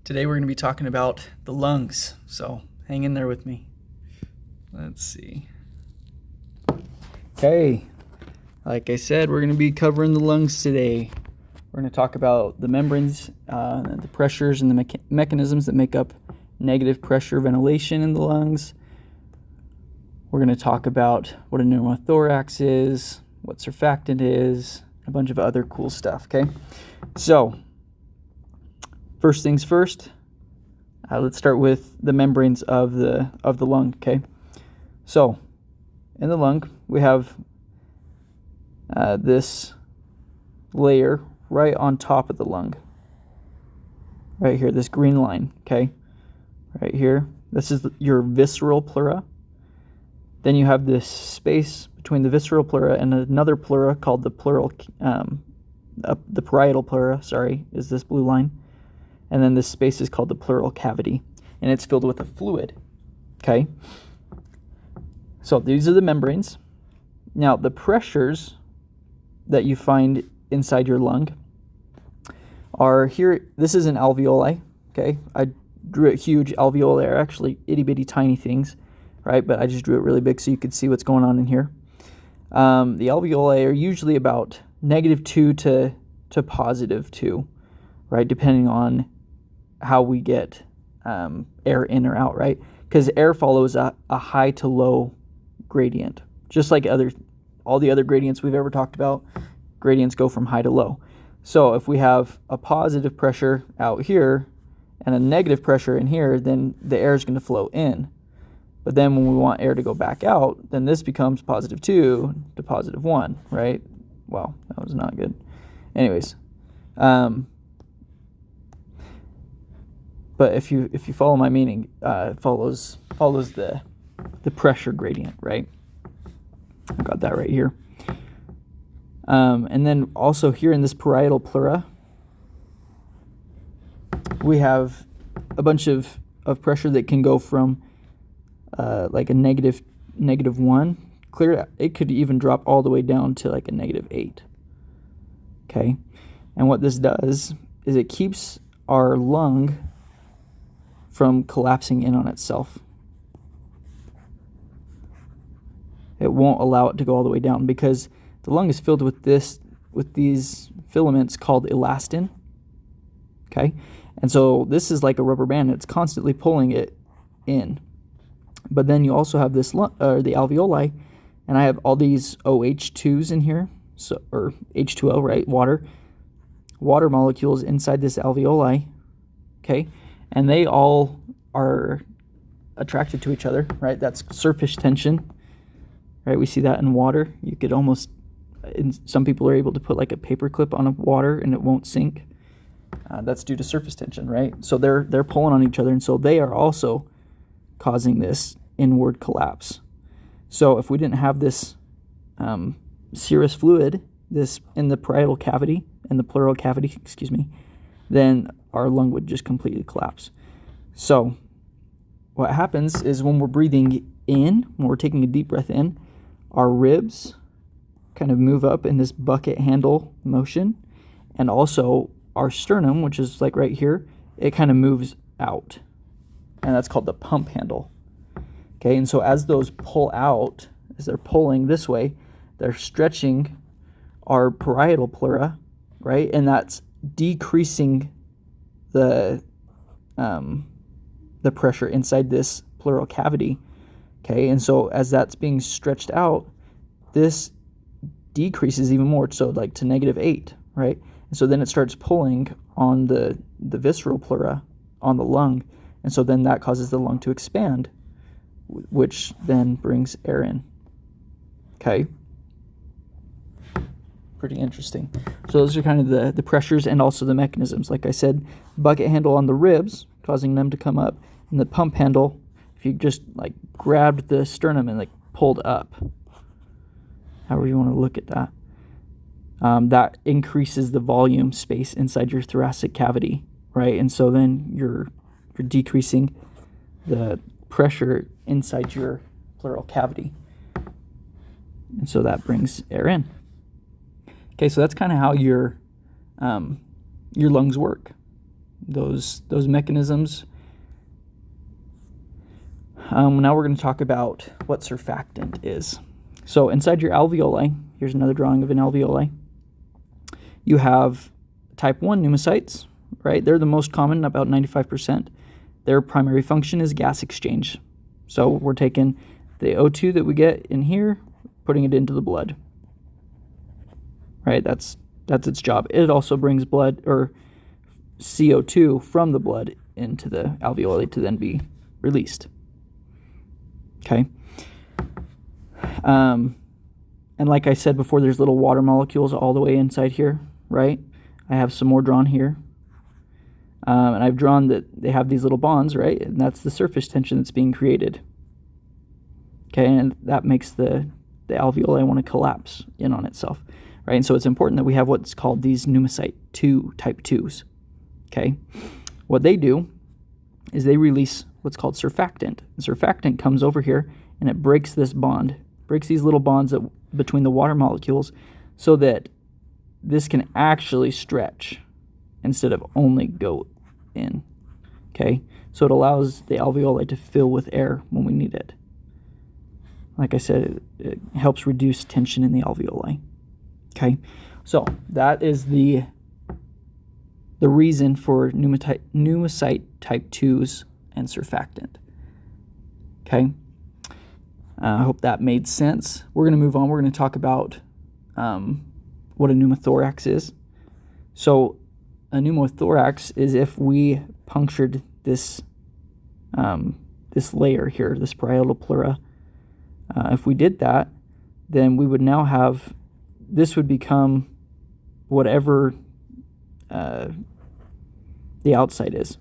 Today we're going to be talking about the lungs, so hang in there with me. Let's see. Okay, like I said, we're going to be covering the lungs today. We're going to talk about the membranes, the pressures, and the mechanisms that make up negative pressure ventilation in the lungs. We're going to talk about what a pneumothorax is, what surfactant is, a bunch of other cool stuff, okay? So, first things first, let's start with the membranes of the lung, okay? So, in the lung, we have this layer right on top of the lung. Right here, this green line, okay? Right here. This is your visceral pleura. Then you have this space between the visceral pleura and another pleura called the parietal pleura, is this blue line. And then this space is called the pleural cavity, and it's filled with a fluid, okay? So these are the membranes. Now, the pressures that you find inside your lung are here. This is an alveoli, okay? I drew it huge. Alveoli are actually itty-bitty tiny things, right? But I just drew it really big so you could see what's going on in here. The alveoli are usually about -2 to +2, right? Depending on how we get air in or out, right? Because air follows a high to low gradient. Just like all the other gradients we've ever talked about, gradients go from high to low. So if we have a positive pressure out here and a negative pressure in here, then the air is going to flow in. But then when we want air to go back out, then this becomes +2 to +1, right? Wow, that was not good. Anyways, but if you follow my meaning, it follows the pressure gradient, right? I got that right here. And then also here in this parietal pleura, we have a bunch of pressure that can go from like a -1, clear. It could even drop all the way down to like a -8. Okay, and what this does is it keeps our lung from collapsing in on itself. It won't allow it to go all the way down because the lung is filled with these filaments called elastin. Okay, and so this is like a rubber band. It's constantly pulling it in. But then you also have this the alveoli, and I have all these OH2s in here, or H2O, right? Water molecules inside this alveoli. Okay, and they all are attracted to each other, right? That's surface tension, right? We see that in water. You could almost, some people are able to put like a paper clip on water and it won't sink. That's due to surface tension, right? So they're pulling on each other, and so they are also causing this inward collapse. So if we didn't have this serous fluid, this in the parietal cavity, in the pleural cavity, then our lung would just completely collapse. So what happens is when we're breathing in, when we're taking a deep breath in, our ribs kind of move up in this bucket handle motion, and also our sternum, which is like right here, it kind of moves out, and that's called the pump handle. Okay, and so as those pull out, as they're pulling this way, they're stretching our parietal pleura, right? And that's decreasing the pressure inside this pleural cavity. Okay, and so as that's being stretched out, this decreases even more, so like to -8, right? And so then it starts pulling on the visceral pleura, on the lung, and so then that causes the lung to expand, which then brings air in. Okay? Pretty interesting. So those are kind of the pressures and also the mechanisms. Like I said, bucket handle on the ribs, causing them to come up, and the pump handle, if you just like grabbed the sternum and like pulled up, however you want to look at that, that increases the volume space inside your thoracic cavity, right? And so then you're decreasing the pressure inside your pleural cavity, and so that brings air in. Okay, so that's kind of how your lungs work. those mechanisms. Now we're going to talk about what surfactant is. So inside your alveoli, here's another drawing of an alveoli. You have type 1 pneumocytes, right? They're the most common, about 95%. Their primary function is gas exchange. So we're taking the O2 that we get in here, putting it into the blood, right? That's its job. It also brings blood or CO2 from the blood into the alveoli to then be released. Okay. And like I said before, there's little water molecules all the way inside here, right? I have some more drawn here. And I've drawn that they have these little bonds, right? And that's the surface tension that's being created. Okay, and that makes the alveoli want to collapse in on itself, right? And so it's important that we have what's called these pneumocyte 2 type 2s. Okay, what they do is they release what's called surfactant. And surfactant comes over here and it breaks this bond, breaks these little bonds between the water molecules, so that this can actually stretch instead of only go in. Okay, so it allows the alveoli to fill with air when we need it. Like I said, it helps reduce tension in the alveoli. Okay, so that is the reason for pneumocyte type 2s and surfactant. Okay, I hope that made sense. We're going to move on. We're going to talk about what a pneumothorax is. So a pneumothorax is if we punctured this layer here, this parietal pleura. If we did that, then we would now have, this would become whatever the outside is,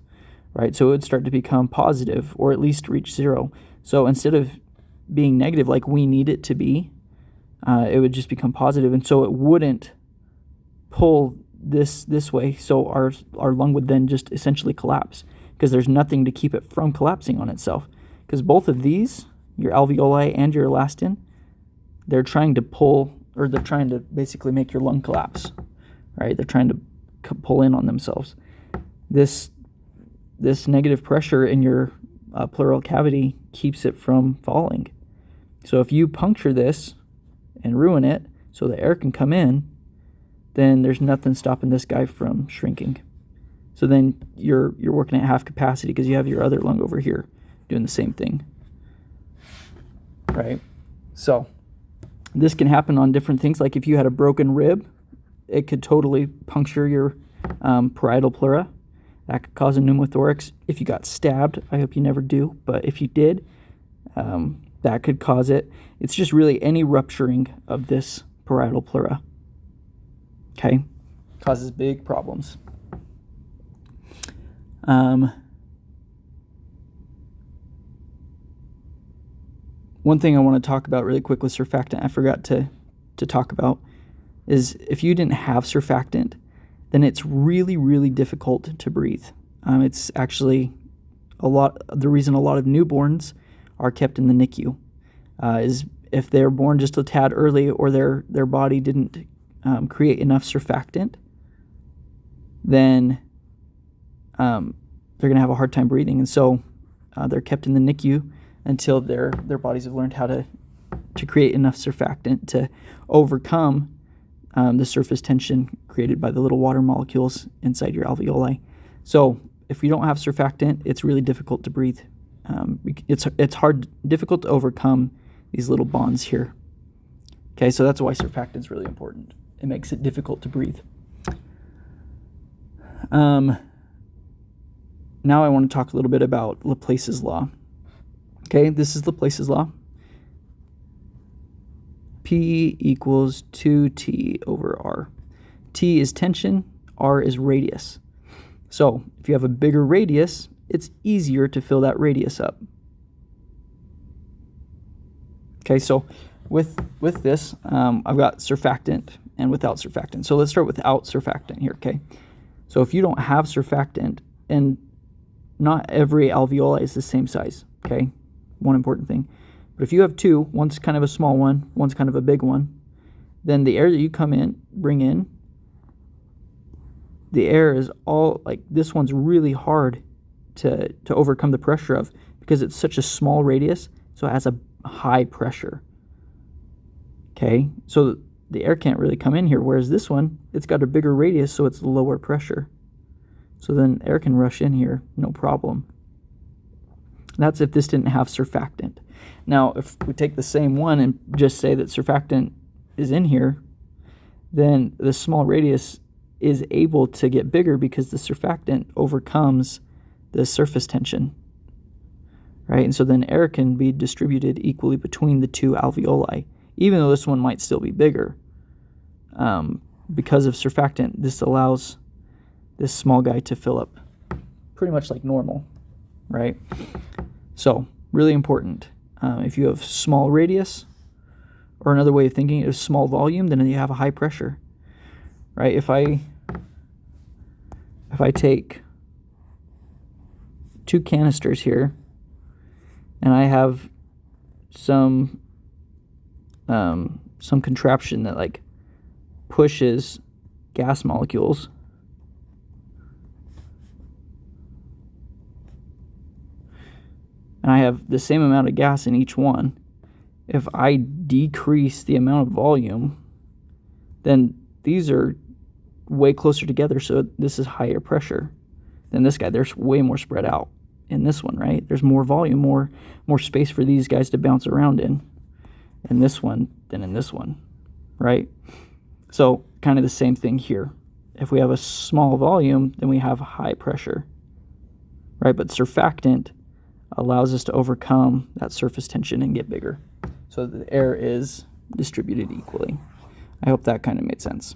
right? So it would start to become positive, or at least reach 0. So instead of being negative like we need it to be, it would just become positive, and so it wouldn't pull this way. So our lung would then just essentially collapse, because there's nothing to keep it from collapsing on itself. Because both of these, your alveoli and your elastin, they're trying to pull, or they're trying to basically make your lung collapse, right? They're trying to pull in on themselves. This negative pressure in your pleural cavity keeps it from falling. So if you puncture this and ruin it so the air can come in, then there's nothing stopping this guy from shrinking. So then you're working at half capacity because you have your other lung over here doing the same thing, right? So this can happen on different things. Like if you had a broken rib, it could totally puncture your parietal pleura. That could cause a pneumothorax. If you got stabbed, I hope you never do, but if you did, that could cause it. It's just really any rupturing of this parietal pleura. Okay, causes big problems. One thing I want to talk about really quick with surfactant, I forgot to talk about, is if you didn't have surfactant, then it's really, really difficult to breathe. It's actually the reason a lot of newborns are kept in the NICU is if they're born just a tad early, or their body didn't create enough surfactant, then they're going to have a hard time breathing. And so they're kept in the NICU until their bodies have learned how to create enough surfactant to overcome the surface tension created by the little water molecules inside your alveoli. So if you don't have surfactant, it's really difficult to breathe. It's difficult to overcome these little bonds here. Okay, so that's why surfactant is really important. It makes it difficult to breathe. Now I want to talk a little bit about Laplace's law. Okay, this is Laplace's law. P equals 2T over R. T is tension, R is radius. So if you have a bigger radius, it's easier to fill that radius up. Okay, so with this, I've got surfactant and without surfactant. So let's start without surfactant here, okay? So if you don't have surfactant, and not every alveoli is the same size, okay? One important thing. But if you have two, one's kind of a small one, one's kind of a big one, then the air that you bring in, the air is all, like, this one's really hard to overcome the pressure of, because it's such a small radius, so it has a high pressure. Okay, so the air can't really come in here, whereas this one, it's got a bigger radius, so it's lower pressure. So then air can rush in here, no problem. That's if this didn't have surfactant. Now, if we take the same one and just say that surfactant is in here, then the small radius is able to get bigger because the surfactant overcomes the surface tension, right? And so then air can be distributed equally between the two alveoli, even though this one might still be bigger. Because of surfactant, this allows this small guy to fill up pretty much like normal, right? So, really important. If you have small radius, or another way of thinking it is small volume, then you have a high pressure, right? If I take two canisters here, and I have some contraption that like pushes gas molecules, and I have the same amount of gas in each one, if I decrease the amount of volume, then these are way closer together, so this is higher pressure than this guy. There's way more spread out in this one, right? There's more volume, more space for these guys to bounce around in this one than in this one, right? So kind of the same thing here. If we have a small volume, then we have high pressure, right? But surfactant allows us to overcome that surface tension and get bigger, so the air is distributed equally. I hope that kind of made sense.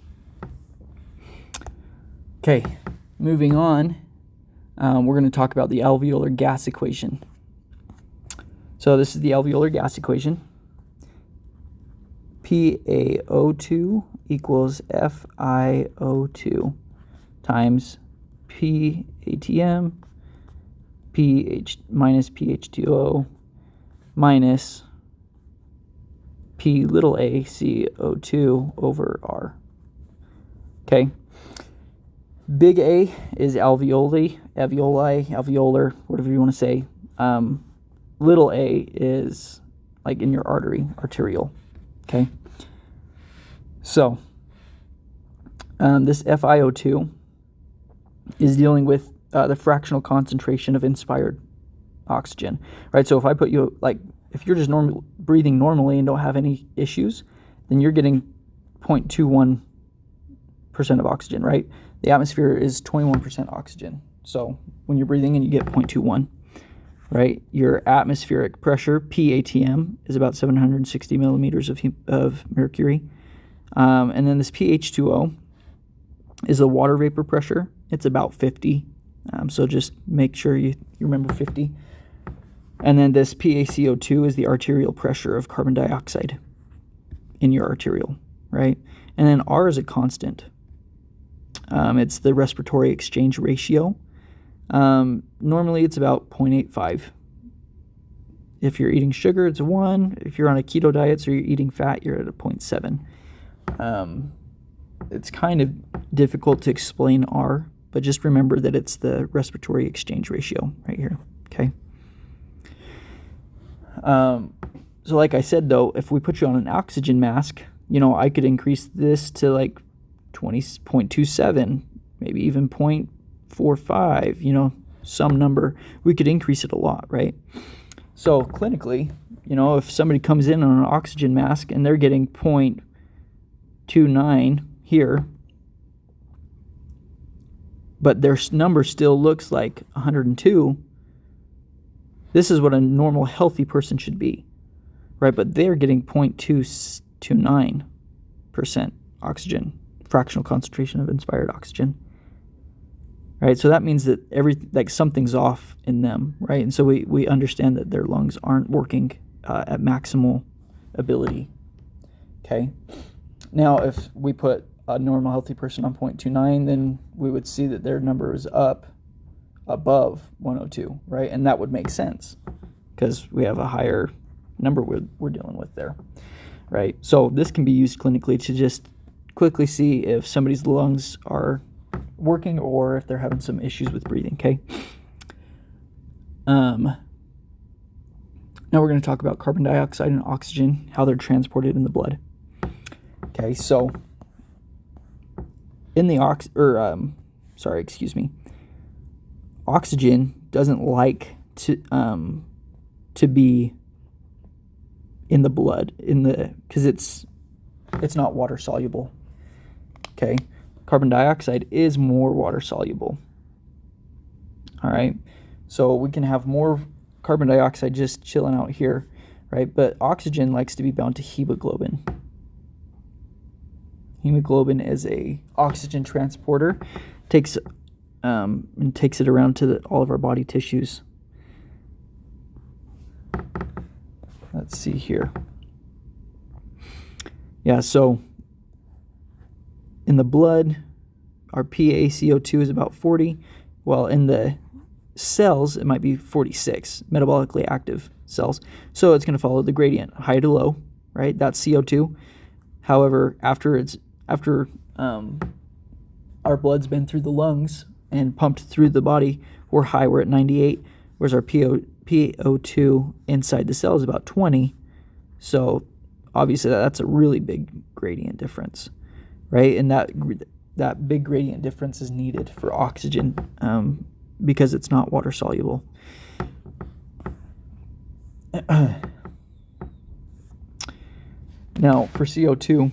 Okay, moving on, we're going to talk about the alveolar gas equation. So this is the alveolar gas equation. PaO2 equals FiO2 times PATM pH minus PH2O minus P little a CO2 over R. Okay. Big A is alveoli, alveolar, whatever you want to say. Little a is like in your arterial. Okay. So this FiO2 is dealing with the fractional concentration of inspired oxygen, right? So if I put you, like, if you're just breathing normally and don't have any issues, then you're getting 0.21% of oxygen, right? The atmosphere is 21% oxygen. So when you're breathing in, you get 0.21, right? Your atmospheric pressure, PATM, is about 760 millimeters of mercury. And then this PH2O is the water vapor pressure. It's about 50. So just make sure you remember 50. And then this PaCO2 is the arterial pressure of carbon dioxide in your arterial, right? And then R is a constant. It's the respiratory exchange ratio. Normally it's about 0.85. If you're eating sugar, it's 1. If you're on a keto diet, so you're eating fat, you're at a 0.7. It's kind of difficult to explain R, but just remember that it's the respiratory exchange ratio right here, okay? So like I said, though, if we put you on an oxygen mask, I could increase this to like 20.27, maybe even 0.45, some number. We could increase it a lot, right? So clinically, if somebody comes in on an oxygen mask and they're getting 0.29 here, but their number still looks like 102, this is what a normal healthy person should be, right? But they're getting 0.229% oxygen, fractional concentration of inspired oxygen, right? So that means that something's off in them, right? And so we understand that their lungs aren't working at maximal ability, okay? Now, if we put a normal healthy person on 0.29, then we would see that their number is up above 102, right? And that would make sense because we have a higher number we're dealing with there, right? So this can be used clinically to just quickly see if somebody's lungs are working or if they're having some issues with breathing, okay? Now we're going to talk about carbon dioxide and oxygen, how they're transported in the blood. Okay, so in the oxygen doesn't like to be in the blood because it's not water soluble. Okay, carbon dioxide is more water soluble. All right, so we can have more carbon dioxide just chilling out here, right? But oxygen likes to be bound to hemoglobin. Hemoglobin is a oxygen transporter, takes it around to all of our body tissues. Let's see here. Yeah, so in the blood, our PaCO2 is about 40, while in the cells, it might be 46, metabolically active cells. So it's going to follow the gradient, high to low, right? That's CO2. However, after our blood's been through the lungs and pumped through the body, we're high, we're at 98, whereas our PO2 inside the cell is about 20. So obviously that's a really big gradient difference, right? And that big gradient difference is needed for oxygen because it's not water soluble. Now for CO2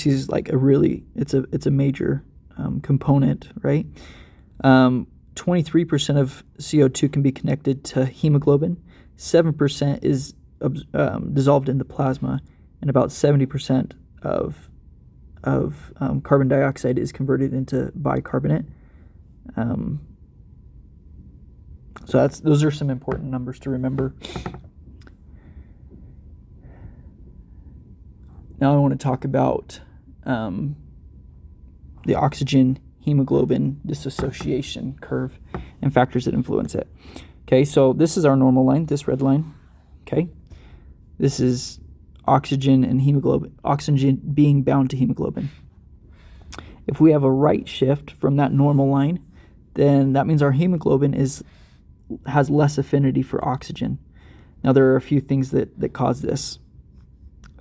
is like it's a major component, right? 23% of CO2 can be connected to hemoglobin, 7% is dissolved in the plasma, and about 70% of carbon dioxide is converted into bicarbonate. So those are some important numbers to remember. Now I want to talk about the oxygen hemoglobin dissociation curve and factors that influence it. Okay, so this is our normal line, this red line. Okay, this is oxygen and hemoglobin, oxygen being bound to hemoglobin. If we have a right shift from that normal line, then that means our hemoglobin has less affinity for oxygen. Now there are a few things that cause this,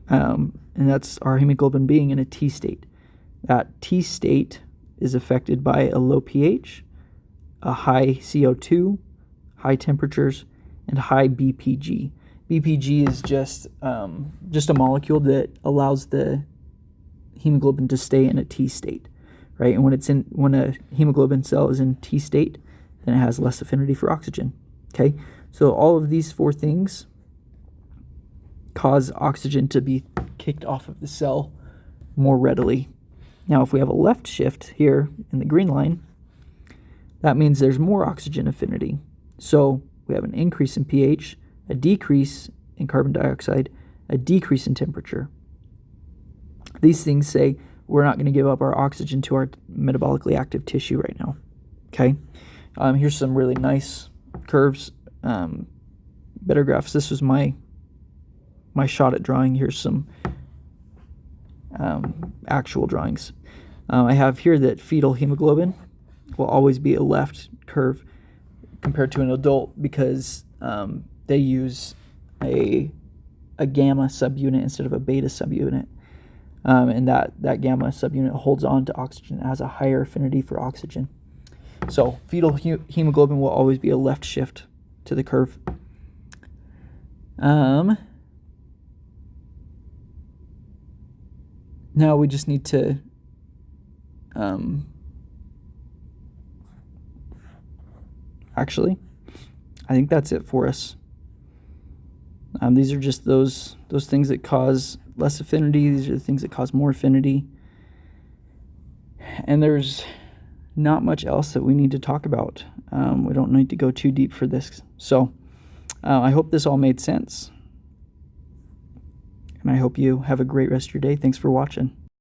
and that's our hemoglobin being in a T state. That T state is affected by a low pH, a high CO2, high temperatures, and high BPG. BPG is just a molecule that allows the hemoglobin to stay in a T state, right? And when a hemoglobin cell is in T state, then it has less affinity for oxygen. Okay, so all of these four things cause oxygen to be kicked off of the cell more readily. Now, if we have a left shift here in the green line, that means there's more oxygen affinity. So we have an increase in pH, a decrease in carbon dioxide, a decrease in temperature. These things say we're not going to give up our oxygen to our metabolically active tissue right now. Okay, here's some really nice curves, better graphs. This was my shot at drawing. Here's some actual drawings. I have here that fetal hemoglobin will always be a left curve compared to an adult because they use a gamma subunit instead of a beta subunit. And that gamma subunit holds on to oxygen. It has a higher affinity for oxygen. So fetal hemoglobin will always be a left shift to the curve. Now we just need to actually, I think that's it for us. These are just those things that cause less affinity. These are the things that cause more affinity. And there's not much else that we need to talk about. We don't need to go too deep for this. So I hope this all made sense. And I hope you have a great rest of your day. Thanks for watching.